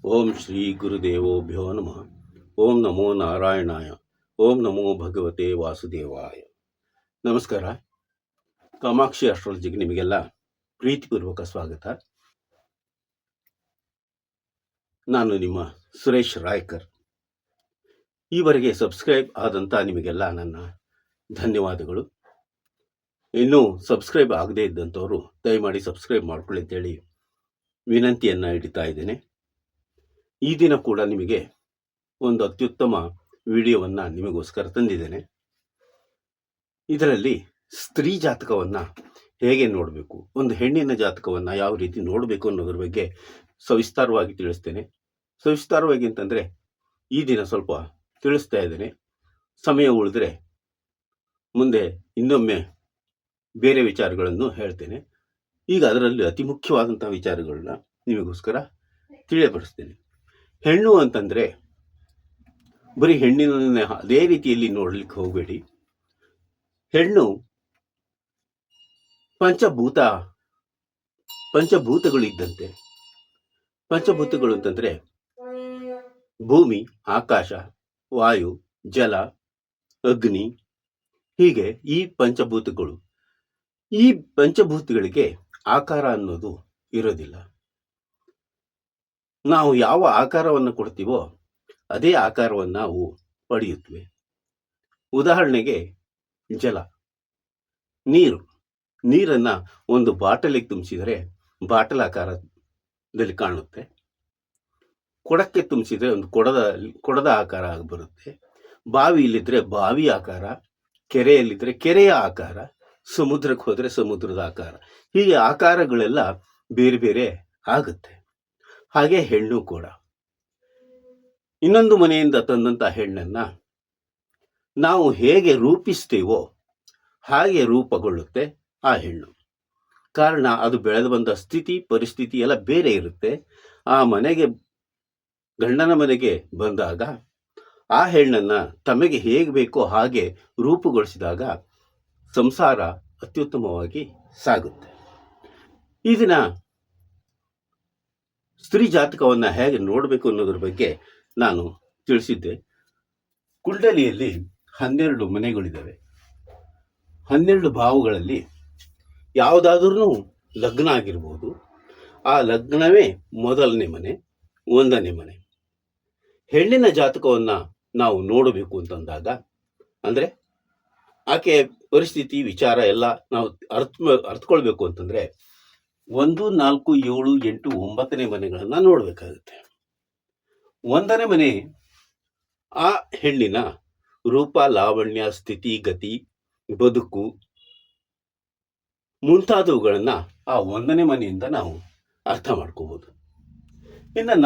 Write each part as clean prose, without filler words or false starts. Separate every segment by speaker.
Speaker 1: ಓಂ ಶ್ರೀ ಗುರುದೇವೋಭ್ಯೋ ನಮಃ. ಓಂ ನಮೋ ನಾರಾಯಣಾಯ. ಓಂ ನಮೋ ಭಗವತೆ ವಾಸುದೇವಾಯ. ನಮಸ್ಕಾರ. ಕಾಮಾಕ್ಷಿ ಅಸ್ಟ್ರಾಲಜಿಗೆ ನಿಮಗೆಲ್ಲ ಪ್ರೀತಿಪೂರ್ವಕ ಸ್ವಾಗತ. ನಾನು ನಿಮ್ಮ ಸುರೇಶ್ ರಾಯ್ಕರ್. ಈವರೆಗೆ ಸಬ್ಸ್ಕ್ರೈಬ್ ಆದಂಥ ನಿಮಗೆಲ್ಲ ನನ್ನ ಧನ್ಯವಾದಗಳು. ಇನ್ನೂ ಸಬ್ಸ್ಕ್ರೈಬ್ ಆಗದೇ ಇದ್ದಂಥವರು ದಯಮಾಡಿ ಸಬ್ಸ್ಕ್ರೈಬ್ ಮಾಡ್ಕೊಳ್ಳಿ ಅಂತೇಳಿ ವಿನಂತಿಯನ್ನು ಇಡ್ತಾ ಇದ್ದೇನೆ. ಈ ದಿನ ಕೂಡ ನಿಮಗೆ ಒಂದು ಅತ್ಯುತ್ತಮ ವಿಡಿಯೋವನ್ನು ನಿಮಗೋಸ್ಕರ ತಂದಿದ್ದೇನೆ. ಇದರಲ್ಲಿ ಸ್ತ್ರೀ ಜಾತಕವನ್ನು ಹೇಗೆ ನೋಡಬೇಕು, ಒಂದು ಹೆಣ್ಣಿನ ಜಾತಕವನ್ನು ಯಾವ ರೀತಿ ನೋಡಬೇಕು ಅನ್ನೋದ್ರ ಬಗ್ಗೆ ಸವಿಸ್ತಾರವಾಗಿ ತಿಳಿಸ್ತೇನೆ. ಸವಿಸ್ತಾರವಾಗಿ ಅಂತಂದರೆ ಈ ದಿನ ಸ್ವಲ್ಪ ತಿಳಿಸ್ತಾ ಇದ್ದೇನೆ. ಸಮಯ ಉಳಿದ್ರೆ ಮುಂದೆ ಇನ್ನೊಮ್ಮೆ ಬೇರೆ ವಿಚಾರಗಳನ್ನು ಹೇಳ್ತೇನೆ. ಈಗ ಅದರಲ್ಲಿ ಅತಿ ಮುಖ್ಯವಾದಂಥ ವಿಚಾರಗಳನ್ನ ನಿಮಗೋಸ್ಕರ ತಿಳಿಯಪಡಿಸ್ತೇನೆ. ಹೆಣ್ಣು ಅಂತಂದರೆ ಬರೀ ಹೆಣ್ಣಿನ ಅದೇ ರೀತಿಯಲ್ಲಿ ನೋಡ್ಲಿಕ್ಕೆ ಹೋಗಬೇಡಿ. ಹೆಣ್ಣು ಪಂಚಭೂತಗಳು ಇದ್ದಂತೆ. ಪಂಚಭೂತಗಳು ಅಂತಂದರೆ ಭೂಮಿ, ಆಕಾಶ, ವಾಯು, ಜಲ, ಅಗ್ನಿ, ಹೀಗೆ ಈ ಪಂಚಭೂತಗಳು. ಈ ಪಂಚಭೂತಗಳಿಗೆ ಆಕಾರ ಅನ್ನೋದು ಇರೋದಿಲ್ಲ. ನಾವು ಯಾವ ಆಕಾರವನ್ನು ಕೊಡ್ತೀವೋ ಅದೇ ಆಕಾರವನ್ನು ನಾವು ಪಡೆಯುತ್ತವೆ. ಉದಾಹರಣೆಗೆ ಜಲ, ನೀರನ್ನು ಒಂದು ಬಾಟಲಿಗೆ ತುಂಬಿಸಿದರೆ ಬಾಟಲ್ ಆಕಾರದಲ್ಲಿ ಕಾಣುತ್ತೆ. ಕೊಡಕ್ಕೆ ತುಂಬಿಸಿದರೆ ಒಂದು ಕೊಡದ ಆಕಾರ ಬರುತ್ತೆ. ಬಾವಿಯಲ್ಲಿದ್ದರೆ ಬಾವಿ ಆಕಾರ, ಕೆರೆಯಲ್ಲಿದ್ದರೆ ಕೆರೆಯ ಆಕಾರ, ಸಮುದ್ರಕ್ಕೆ ಹೋದರೆ ಸಮುದ್ರದ ಆಕಾರ. ಹೀಗೆ ಆಕಾರಗಳೆಲ್ಲ ಬೇರೆ ಬೇರೆ ಆಗುತ್ತೆ. ಹಾಗೆ ಹೆಣ್ಣು ಕೂಡ ಇನ್ನೊಂದು ಮನೆಯಿಂದ ತಂದಂಥ ಹೆಣ್ಣನ್ನು ನಾವು ಹೇಗೆ ರೂಪಿಸ್ತೇವೋ ಹಾಗೆ ರೂಪುಗೊಳ್ಳುತ್ತೆ ಆ ಹೆಣ್ಣು. ಕಾರಣ ಅದು ಬೆಳೆದು ಬಂದ ಸ್ಥಿತಿ ಪರಿಸ್ಥಿತಿ ಎಲ್ಲ ಬೇರೆ ಇರುತ್ತೆ. ಆ ಮನೆಗೆ, ಗಂಡನ ಮನೆಗೆ ಬಂದಾಗ ಆ ಹೆಣ್ಣನ್ನು ತಮಗೆ ಹೇಗೆ ಬೇಕೋ ಹಾಗೆ ರೂಪುಗೊಳಿಸಿದಾಗ ಸಂಸಾರ ಅತ್ಯುತ್ತಮವಾಗಿ ಸಾಗುತ್ತೆ. ಈ ದಿನ ಸ್ತ್ರೀ ಜಾತಕವನ್ನು ಹೇಗೆ ನೋಡಬೇಕು ಅನ್ನೋದ್ರ ಬಗ್ಗೆ ನಾನು ತಿಳಿಸಿದ್ದೆ. ಕುಂಡಲಿಯಲ್ಲಿ 12 ಮನೆಗಳಿದ್ದಾವೆ. 12 ಭಾವಗಳಲ್ಲಿ ಯಾವುದಾದ್ರೂ ಲಗ್ನ ಆಗಿರ್ಬೋದು. ಆ ಲಗ್ನವೇ ಮೊದಲನೇ ಮನೆ, 1ನೇ ಮನೆ. ಹೆಣ್ಣಿನ ಜಾತಕವನ್ನು ನಾವು ನೋಡಬೇಕು ಅಂತಂದಾಗ, ಅಂದರೆ ಆಕೆ ಪರಿಸ್ಥಿತಿ ವಿಚಾರ ಎಲ್ಲ ನಾವು ಅರ್ಥಕೊಳ್ಬೇಕು ಅಂತಂದರೆ 1, 4, 7, 8, 9ನೇ ಮನೆಗಳನ್ನು ನೋಡಬೇಕಾಗುತ್ತೆ. 1ನೇ ಮನೆ ಆ ಹೆಣ್ಣಿನ ರೂಪ, ಲಾವಣ್ಯ, ಸ್ಥಿತಿ, ಗತಿ, ಬದುಕು ಮುಂತಾದವುಗಳನ್ನು ಆ 1ನೇ ಮನೆಯಿಂದ ನಾವು ಅರ್ಥ ಮಾಡ್ಕೋಬಹುದು. ಇನ್ನು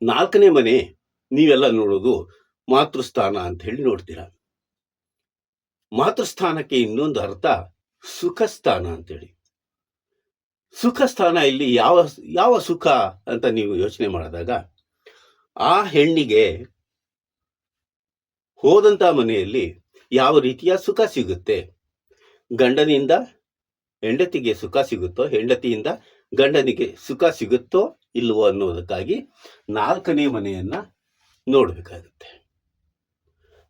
Speaker 1: 4ನೇ ಮನೆ ನೀವೆಲ್ಲ ನೋಡೋದು ಮಾತೃಸ್ಥಾನ ಅಂತ ಹೇಳಿ ನೋಡ್ತೀರ. ಮಾತೃಸ್ಥಾನಕ್ಕೆ ಇನ್ನೊಂದು ಅರ್ಥ ಸುಖ ಸ್ಥಾನ ಅಂತೇಳಿ. ಸುಖ ಸ್ಥಾನ ಇಲ್ಲಿ ಯಾವ ಸುಖ ಅಂತ ನೀವು ಯೋಚನೆ ಮಾಡಿದಾಗ, ಆ ಹೆಣ್ಣಿಗೆ ಹೋದಂಥ ಮನೆಯಲ್ಲಿ ಯಾವ ರೀತಿಯ ಸುಖ ಸಿಗುತ್ತೆ, ಗಂಡನಿಂದ ಹೆಂಡತಿಗೆ ಸುಖ ಸಿಗುತ್ತೋ, ಹೆಂಡತಿಯಿಂದ ಗಂಡನಿಗೆ ಸುಖ ಸಿಗುತ್ತೋ ಇಲ್ವೋ ಅನ್ನೋದಕ್ಕಾಗಿ 4ನೇ ಮನೆಯನ್ನ ನೋಡಬೇಕಾಗುತ್ತೆ.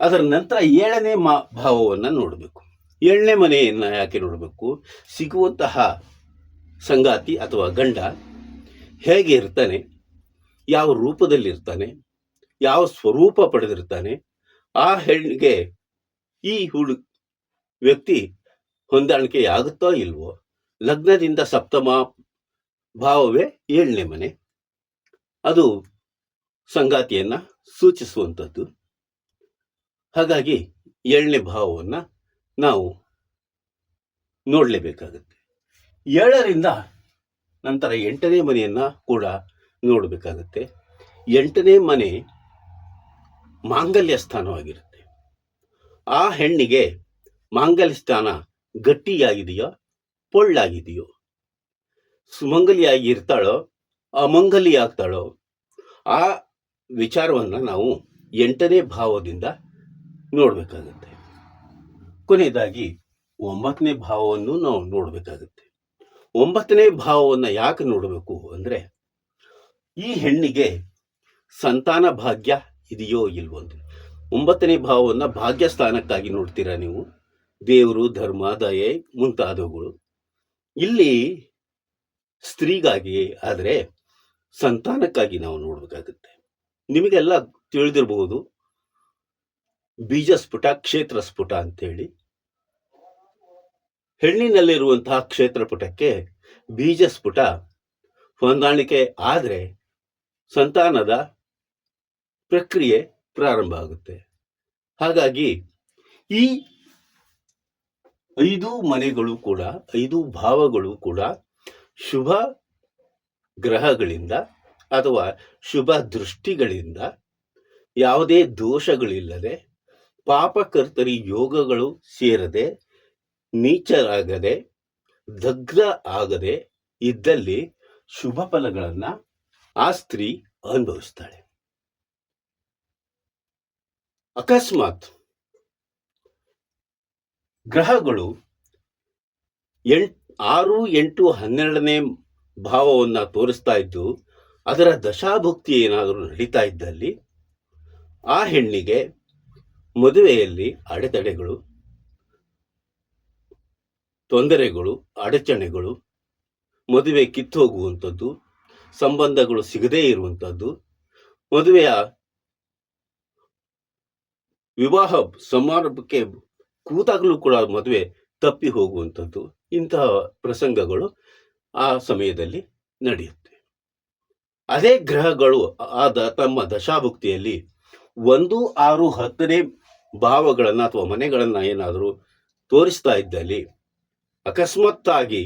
Speaker 1: ಅದರ ನಂತರ 7ನೇ ಭಾವವನ್ನು ನೋಡಬೇಕು. 7ನೇ ಮನೆಯನ್ನು ಯಾಕೆ ನೋಡಬೇಕು? ಸಿಗುವಂತಹ ಸಂಗಾತಿ ಅಥವಾ ಗಂಡ ಹೇಗೆ ಇರ್ತಾನೆ, ಯಾವ ರೂಪದಲ್ಲಿರ್ತಾನೆ, ಯಾವ ಸ್ವರೂಪ ಪಡೆದಿರ್ತಾನೆ, ಆ ಹೆಣ್ಣಿಗೆ ಈ ವ್ಯಕ್ತಿ ಹೊಂದಾಣಿಕೆ ಆಗುತ್ತೋ ಇಲ್ವೋ. ಲಗ್ನದಿಂದ 7ಮ ಭಾವವೇ 7ನೇ ಮನೆ. ಅದು ಸಂಗಾತಿಯನ್ನು ಸೂಚಿಸುವಂಥದ್ದು. ಹಾಗಾಗಿ 7ನೇ ಭಾವವನ್ನು ನಾವು ನೋಡಲೇಬೇಕಾಗುತ್ತೆ. 7ರಿಂದ ನಂತರ 8ನೇ ಮನೆಯನ್ನು ಕೂಡ ನೋಡಬೇಕಾಗುತ್ತೆ. 8ನೇ ಮನೆ ಮಾಂಗಲ್ಯ ಸ್ಥಾನವಾಗಿರುತ್ತೆ. ಆ ಹೆಣ್ಣಿಗೆ ಮಾಂಗಲ್ಯ ಸ್ಥಾನ ಗಟ್ಟಿಯಾಗಿದೆಯೋ ಪೊಳ್ಳಾಗಿದೆಯೋ, ಸುಮಂಗಲಿಯಾಗಿ ಇರ್ತಾಳೋ ಅಮಂಗಲಿ ಆಗ್ತಾಳೋ, ಆ ವಿಚಾರವನ್ನು ನಾವು 8ನೇ ಭಾವದಿಂದ ನೋಡಬೇಕಾಗುತ್ತೆ. ಕೊನೆಯದಾಗಿ 9ನೇ ಭಾವವನ್ನು ನಾವು ನೋಡಬೇಕಾಗುತ್ತೆ. 9ನೇ ಭಾವವನ್ನು ಯಾಕೆ ನೋಡಬೇಕು ಅಂದರೆ, ಈ ಹೆಣ್ಣಿಗೆ ಸಂತಾನ ಭಾಗ್ಯ ಇದೆಯೋ ಇಲ್ವೋ ಅಂತ. 9ನೇ ಭಾವವನ್ನು ಭಾಗ್ಯ ಸ್ಥಾನಕ್ಕಾಗಿ ನೋಡ್ತೀರಾ ನೀವು, ದೇವರು, ಧರ್ಮ, ದಯೆ ಮುಂತಾದವುಗಳು. ಇಲ್ಲಿ ಸ್ತ್ರೀಗಾಗಿ ಆದರೆ ಸಂತಾನಕ್ಕಾಗಿ ನಾವು ನೋಡಬೇಕಾಗುತ್ತೆ. ನಿಮಗೆಲ್ಲ ತಿಳಿದಿರಬಹುದು ಬೀಜ ಸ್ಫುಟ, ಕ್ಷೇತ್ರ ಸ್ಫುಟ ಅಂತೇಳಿ. ಹೆಣ್ಣಿನಲ್ಲಿರುವಂತಹ ಕ್ಷೇತ್ರ ಪುಟಕ್ಕೆ ಬೀಜ ಸ್ಫುಟ ಹೊಂದಾಣಿಕೆ ಆದರೆ ಸಂತಾನದ ಪ್ರಕ್ರಿಯೆ ಪ್ರಾರಂಭ ಆಗುತ್ತೆ. ಹಾಗಾಗಿ ಈ 5 ಮನೆಗಳು ಕೂಡ, 5 ಭಾವಗಳು ಕೂಡ ಶುಭ ಗ್ರಹಗಳಿಂದ ಅಥವಾ ಶುಭ ದೃಷ್ಟಿಗಳಿಂದ ಯಾವುದೇ ದೋಷಗಳಿಲ್ಲದೆ, ಪಾಪಕರ್ತರಿ ಯೋಗಗಳು ಸೇರದೆ, ನೀಚರಾಗದೆ, ದಗ್ಧ ಆಗದೆ ಇದ್ದಲ್ಲಿ ಶುಭ ಫಲಗಳನ್ನ ಆ ಸ್ತ್ರೀ ಅನುಭವಿಸ್ತಾಳೆ. ಅಕಸ್ಮಾತ್ ಗ್ರಹಗಳು 6, 8, 12ನೇ ಭಾವವನ್ನ ತೋರಿಸ್ತಾ ಇದ್ದು ಅದರ ದಶಾಭುಕ್ತಿ ಏನಾದರೂ ನಡೀತಾ ಇದ್ದಲ್ಲಿ ಆ ಹೆಣ್ಣಿಗೆ ಮದುವೆಯಲ್ಲಿ ಅಡೆತಡೆಗಳು, ತೊಂದರೆಗಳು, ಅಡಚಣೆಗಳು, ಮದುವೆ ಕಿತ್ತು ಹೋಗುವಂಥದ್ದು, ಸಂಬಂಧಗಳು ಸಿಗದೇ ಇರುವಂಥದ್ದು, ಮದುವೆಯ ವಿವಾಹ ಸಮಾರಂಭಕ್ಕೆ ಕೂತಾಗಲೂ ಕೂಡ ಮದುವೆ ತಪ್ಪಿ ಹೋಗುವಂಥದ್ದು, ಇಂತಹ ಪ್ರಸಂಗಗಳು ಆ ಸಮಯದಲ್ಲಿ ನಡೆಯುತ್ತೆ. ಅದೇ ಗ್ರಹಗಳು ತಮ್ಮ ದಶಾಭುಕ್ತಿಯಲ್ಲಿ 1, 6, 10ನೇ ಭಾವಗಳನ್ನು ಅಥವಾ ಮನೆಗಳನ್ನು ಏನಾದರೂ ತೋರಿಸ್ತಾ ಇದ್ದಲ್ಲಿ ಅಕಸ್ಮಾತ್ತಾಗಿ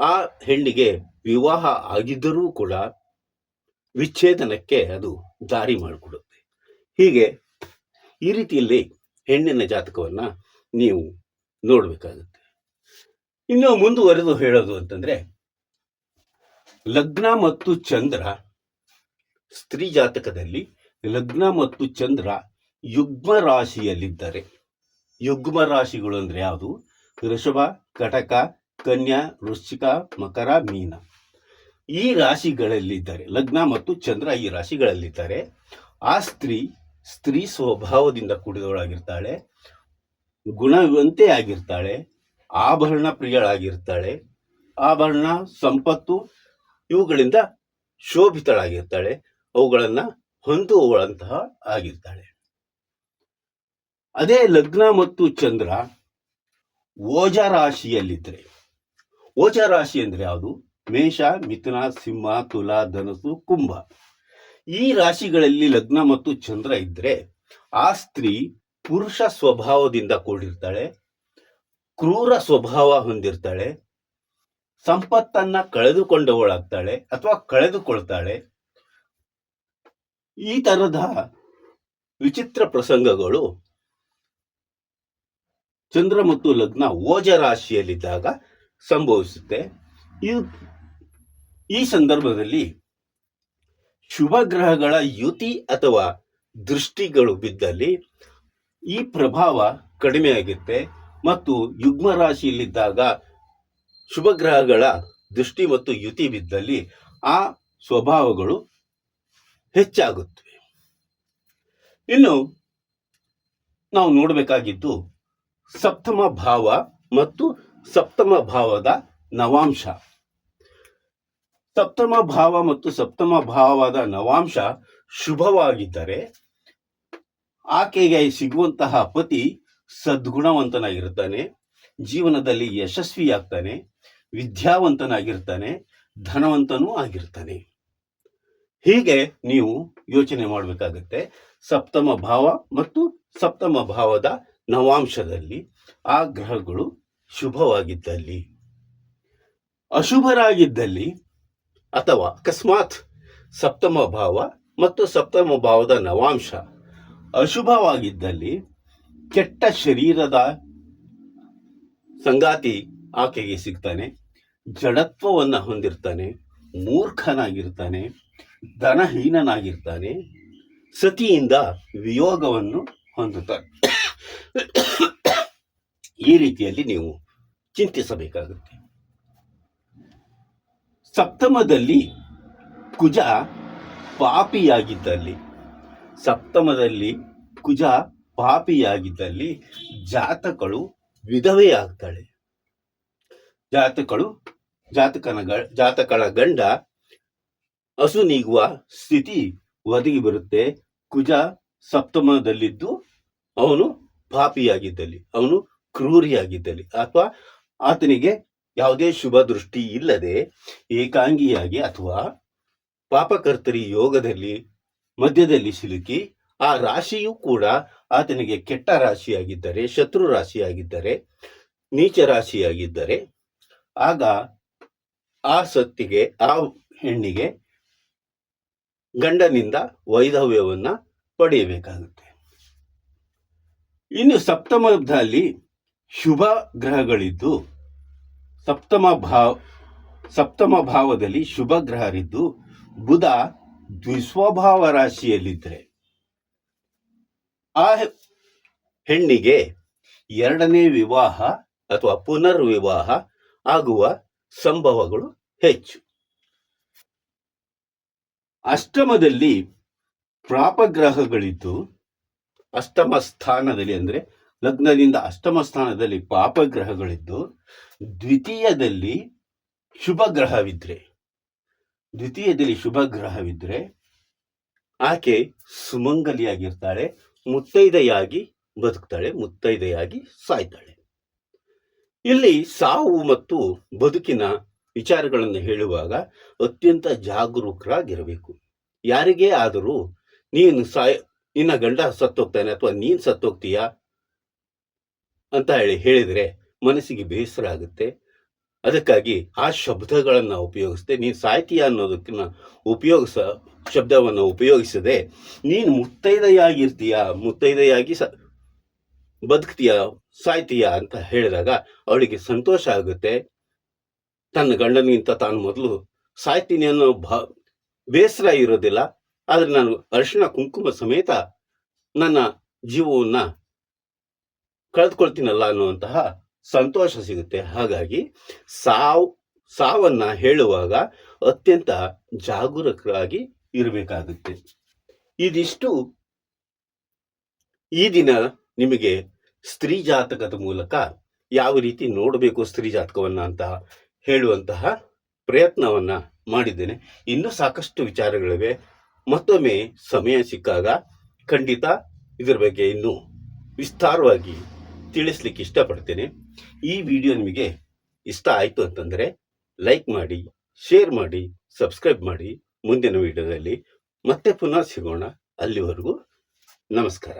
Speaker 1: ಆ ಹೆಣ್ಣಿಗೆ ವಿವಾಹ ಆಗಿದ್ದರೂ ಕೂಡ ವಿಚ್ಛೇದನಕ್ಕೆ ಅದು ದಾರಿ ಮಾಡಿಕೊಡುತ್ತೆ. ಹೀಗೆ ಈ ರೀತಿಯಲ್ಲಿ ಹೆಣ್ಣಿನ ಜಾತಕವನ್ನು ನೀವು ನೋಡಬೇಕಾಗುತ್ತೆ. ಇನ್ನು ಮುಂದುವರೆದು ಹೇಳೋದು ಅಂತಂದ್ರೆ, ಲಗ್ನ ಮತ್ತು ಚಂದ್ರ, ಸ್ತ್ರೀ ಜಾತಕದಲ್ಲಿ ಲಗ್ನ ಮತ್ತು ಚಂದ್ರ ಯುಗ್ಮ ರಾಶಿಯಲ್ಲಿದ್ದರೆ, ಯುಗ್ಮ ರಾಶಿಗಳು ಅಂದ್ರೆ ಯಾವುದು? ವೃಷಭ, ಕಟಕ, ಕನ್ಯಾ, ವೃಶ್ಚಿಕ, ಮಕರ, ಮೀನ. ಈ ರಾಶಿಗಳಲ್ಲಿದ್ದಾರೆ, ಲಗ್ನ ಮತ್ತು ಚಂದ್ರ ಈ ರಾಶಿಗಳಲ್ಲಿದ್ದಾರೆ, ಆ ಸ್ತ್ರೀ ಸ್ವಭಾವದಿಂದ ಕೂಡಿದವಳಾಗಿರ್ತಾಳೆ, ಗುಣವಂತೆ ಆಗಿರ್ತಾಳೆ, ಆಭರಣ ಪ್ರಿಯಳಾಗಿರ್ತಾಳೆ, ಆಭರಣ, ಸಂಪತ್ತು ಇವುಗಳಿಂದ ಶೋಭಿತಳಾಗಿರ್ತಾಳೆ, ಅವುಗಳನ್ನ ಹೊಂದುವಳಂತಹ ಆಗಿರ್ತಾಳೆ. ಅದೇ ಲಗ್ನ ಮತ್ತು ಚಂದ್ರ ಓಜ ರಾಶಿಯಲ್ಲಿದ್ದರೆ, ಓಜ ರಾಶಿ ಅಂದ್ರೆ ಯಾವುದು? ಮೇಷ, ಮಿಥುನ, ಸಿಂಹ, ತುಲಾ, ಧನಸ್ಸು, ಕುಂಭ. ಈ ರಾಶಿಗಳಲ್ಲಿ ಲಗ್ನ ಮತ್ತು ಚಂದ್ರ ಇದ್ರೆ ಆ ಸ್ತ್ರೀ ಪುರುಷ ಸ್ವಭಾವದಿಂದ ಕೂಡಿರ್ತಾಳೆ, ಕ್ರೂರ ಸ್ವಭಾವ ಹೊಂದಿರ್ತಾಳೆ, ಸಂಪತ್ತನ್ನ ಕಳೆದುಕೊಂಡವಳಾಗ್ತಾಳೆ ಅಥವಾ ಕಳೆದುಕೊಳ್ತಾಳೆ. ಈ ತರದ ವಿಚಿತ್ರ ಪ್ರಸಂಗಗಳು ಚಂದ್ರ ಮತ್ತು ಲಗ್ನ ಓಜ ರಾಶಿಯಲ್ಲಿದ್ದಾಗ ಸಂಭವಿಸುತ್ತೆ. ಈ ಸಂದರ್ಭದಲ್ಲಿ ಶುಭ ಗ್ರಹಗಳ ಯುತಿ ಅಥವಾ ದೃಷ್ಟಿಗಳು ಬಿದ್ದಲ್ಲಿ ಈ ಪ್ರಭಾವ ಕಡಿಮೆ ಆಗುತ್ತೆ ಮತ್ತು ಯುಗ್ಮ ರಾಶಿಯಲ್ಲಿದ್ದಾಗ ಶುಭ ಗ್ರಹಗಳ ದೃಷ್ಟಿ ಮತ್ತು ಯುತಿ ಬಿದ್ದಲ್ಲಿ ಆ ಸ್ವಭಾವಗಳು ಹೆಚ್ಚಾಗುತ್ತವೆ. ಇನ್ನು ನಾವು ನೋಡಬೇಕಾಗಿದ್ದು ಸಪ್ತಮ ಭಾವ ಮತ್ತು ಸಪ್ತಮ ಭಾವದ ನವಾಂಶ. ಸಪ್ತಮ ಭಾವ ಮತ್ತು ಸಪ್ತಮ ಭಾವದ ನವಾಂಶ ಶುಭವಾಗಿದ್ದರೆ ಆಕೆಗೆ ಸಿಗುವಂತಹ ಪತಿ ಸದ್ಗುಣವಂತನಾಗಿರ್ತಾನೆ, ಜೀವನದಲ್ಲಿ ಯಶಸ್ವಿಯಾಗ್ತಾನೆ, ವಿದ್ಯಾವಂತನಾಗಿರ್ತಾನೆ, ಧನವಂತನೂ ಆಗಿರ್ತಾನೆ. ಹೀಗೆ ನೀವು ಯೋಚನೆ ಮಾಡಬೇಕಾಗತ್ತೆ. ಸಪ್ತಮ ಭಾವ ಮತ್ತು ಸಪ್ತಮ ಭಾವದ ನವಾಂಶದಲ್ಲಿ ಆ ಗ್ರಹಗಳು ಶುಭವಾಗಿದ್ದಲ್ಲಿ. ಅಶುಭರಾಗಿದ್ದಲ್ಲಿ ಅಥವಾ ಅಕಸ್ಮಾತ್ ಸಪ್ತಮ ಭಾವ ಮತ್ತು ಸಪ್ತಮ ಭಾವದ ನವಾಂಶ ಅಶುಭವಾಗಿದ್ದಲ್ಲಿ ಕೆಟ್ಟ ಶರೀರದ ಸಂಗಾತಿ ಆಕೆಗೆ ಸಿಗ್ತಾನೆ, ಜಡತ್ವವನ್ನ ಹೊಂದಿರ್ತಾನೆ, ಮೂರ್ಖನಾಗಿರ್ತಾನೆ, ಧನಹೀನನಾಗಿರ್ತಾನೆ, ಸತಿಯಿಂದ ವಿಯೋಗವನ್ನು ಹೊಂದುತ್ತಾನೆ. ಈ ರೀತಿಯಲ್ಲಿ ನೀವು ಚಿಂತಿಸಬೇಕಾಗುತ್ತೆ. ಸಪ್ತಮದಲ್ಲಿ ಕುಜ ಪಾಪಿಯಾಗಿದ್ದಲ್ಲಿ, ಸಪ್ತಮದಲ್ಲಿ ಕುಜ ಪಾಪಿಯಾಗಿದ್ದಲ್ಲಿ ಜಾತಕಳು ವಿಧವೆಯಾಗ್ತಾಳೆ. ಜಾತಕಳ ಗಂಡ ಹಸು ನೀಗುವ ಸ್ಥಿತಿ ಒದಗಿ ಬರುತ್ತೆ. ಕುಜ ಸಪ್ತಮದಲ್ಲಿದ್ದು ಅವನು ಪಾಪಿಯಾಗಿದ್ದಲ್ಲಿ, ಅವನು ಕ್ರೂರಿಯಾಗಿದ್ದಲ್ಲಿ, ಅಥವಾ ಆತನಿಗೆ ಯಾವುದೇ ಶುಭ ದೃಷ್ಟಿ ಇಲ್ಲದೆ ಏಕಾಂಗಿಯಾಗಿ ಅಥವಾ ಪಾಪಕರ್ತರಿ ಯೋಗದಲ್ಲಿ ಮಧ್ಯದಲ್ಲಿ ಸಿಲುಕಿ ಆ ರಾಶಿಯೂ ಕೂಡ ಆತನಿಗೆ ಕೆಟ್ಟ ರಾಶಿಯಾಗಿದ್ದರೆ, ಶತ್ರು ರಾಶಿಯಾಗಿದ್ದರೆ, ನೀಚ ರಾಶಿಯಾಗಿದ್ದರೆ, ಆಗ ಆ ಸತ್ತಿಗೆ, ಆ ಹೆಣ್ಣಿಗೆ ಗಂಡನಿಂದ ವೈಧವ್ಯವನ್ನ ಪಡೆಯಬೇಕಾಗುತ್ತೆ. ಇನ್ನು ಸಪ್ತಮದಲ್ಲಿ ಶುಭ ಗ್ರಹಗಳಿದ್ದು, ಸಪ್ತಮ ಭಾವದಲ್ಲಿ ಶುಭ ಗ್ರಹರಿದ್ದು ಬುಧ ದ್ವಿಸ್ವಭಾವ ರಾಶಿಯಲ್ಲಿದ್ದರೆ ಆ ಹೆಣ್ಣಿಗೆ ಎರಡನೇ ವಿವಾಹ ಅಥವಾ ಪುನರ್ವಿವಾಹ ಆಗುವ ಸಂಭವಗಳು ಹೆಚ್ಚು. ಅಷ್ಟಮದಲ್ಲಿ ಪಾಪಗ್ರಹಗಳಿದ್ದು, ಅಷ್ಟಮ ಸ್ಥಾನದಲ್ಲಿ ಅಂದ್ರೆ ಲಗ್ನದಿಂದ ಅಷ್ಟಮ ಸ್ಥಾನದಲ್ಲಿ ಪಾಪಗ್ರಹಗಳಿದ್ದು ದ್ವಿತೀಯದಲ್ಲಿ ಶುಭ ಗ್ರಹವಿದ್ರೆ ಆಕೆ ಸುಮಂಗಲಿಯಾಗಿರ್ತಾಳೆ, ಮುತ್ತೈದೆಯಾಗಿ ಬದುಕ್ತಾಳೆ, ಮುತ್ತೈದೆಯಾಗಿ ಸಾಯ್ತಾಳೆ. ಇಲ್ಲಿ ಸಾವು ಮತ್ತು ಬದುಕಿನ ವಿಚಾರಗಳನ್ನು ಹೇಳುವಾಗ ಅತ್ಯಂತ ಜಾಗರೂಕರಾಗಿರಬೇಕು. ಯಾರಿಗೇ ಆದರೂ ನಿನ್ನ ಗಂಡ ಸತ್ತೋಗ್ತಾನೆ ಅಥವಾ ನೀನ್ ಸತ್ತೋಗ್ತೀಯ ಅಂತ ಹೇಳಿದ್ರೆ ಮನಸ್ಸಿಗೆ ಬೇಸರ ಆಗುತ್ತೆ. ಅದಕ್ಕಾಗಿ ಆ ಶಬ್ದಗಳನ್ನ ಉಪಯೋಗಿಸದೆ, ನೀನ್ ಸಾಯ್ತೀಯ ಅನ್ನೋದಕ್ಕಿಂತ ಶಬ್ದವನ್ನು ಉಪಯೋಗಿಸದೆ ನೀನು ಮುತ್ತೈದೆಯಾಗಿರ್ತೀಯ, ಮುತ್ತೈದೆಯಾಗಿ ಬದುಕ್ತೀಯ, ಸಾಯ್ತೀಯ ಅಂತ ಹೇಳಿದಾಗ ಅವಳಿಗೆ ಸಂತೋಷ ಆಗುತ್ತೆ. ತನ್ನ ಗಂಡನಿಗಿಂತ ತಾನು ಮೊದಲು ಸಾಯ್ತೀನಿ ಅನ್ನೋ ಬೇಸರ ಇರೋದಿಲ್ಲ. ಆದ್ರೆ ನಾನು ಅರಿಶಿಣ ಕುಂಕುಮ ಸಮೇತ ನನ್ನ ಜೀವವನ್ನ ಕಳೆದುಕೊಳ್ತೀನಲ್ಲ ಅನ್ನುವಂತಹ ಸಂತೋಷ ಸಿಗುತ್ತೆ. ಹಾಗಾಗಿ ಸಾವನ್ನ ಹೇಳುವಾಗ ಅತ್ಯಂತ ಜಾಗರೂಕರಾಗಿ ಇರಬೇಕಾಗುತ್ತೆ. ಇದಿಷ್ಟು ಈ ದಿನ ನಿಮಗೆ ಸ್ತ್ರೀ ಜಾತಕದ ಮೂಲಕ ಯಾವ ರೀತಿ ನೋಡಬೇಕು ಸ್ತ್ರೀ ಜಾತಕವನ್ನ ಅಂತ ಹೇಳುವಂತಹ ಪ್ರಯತ್ನವನ್ನ ಮಾಡಿದ್ದೇನೆ. ಇನ್ನೂ ಸಾಕಷ್ಟು ವಿಚಾರಗಳಿವೆ. ಮತ್ತೊಮ್ಮೆ ಸಮಯ ಸಿಕ್ಕಾಗ ಖಂಡಿತ ಇದರ ಬಗ್ಗೆ ಇನ್ನೂ ವಿಸ್ತಾರವಾಗಿ ತಿಳಿಸ್ಲಿಕ್ಕೆ ಇಷ್ಟಪಡ್ತೇನೆ. ಈ ವಿಡಿಯೋ ನಿಮಗೆ ಇಷ್ಟ ಆಯ್ತು ಅಂತಂದ್ರೆ ಲೈಕ್ ಮಾಡಿ, ಶೇರ್ ಮಾಡಿ, ಸಬ್ಸ್ಕ್ರೈಬ್ ಮಾಡಿ. ಮುಂದಿನ ವಿಡಿಯೋದಲ್ಲಿ ಮತ್ತೆ ಪುನಃ ಸಿಗೋಣ. ಅಲ್ಲಿವರೆಗೂ ನಮಸ್ಕಾರ.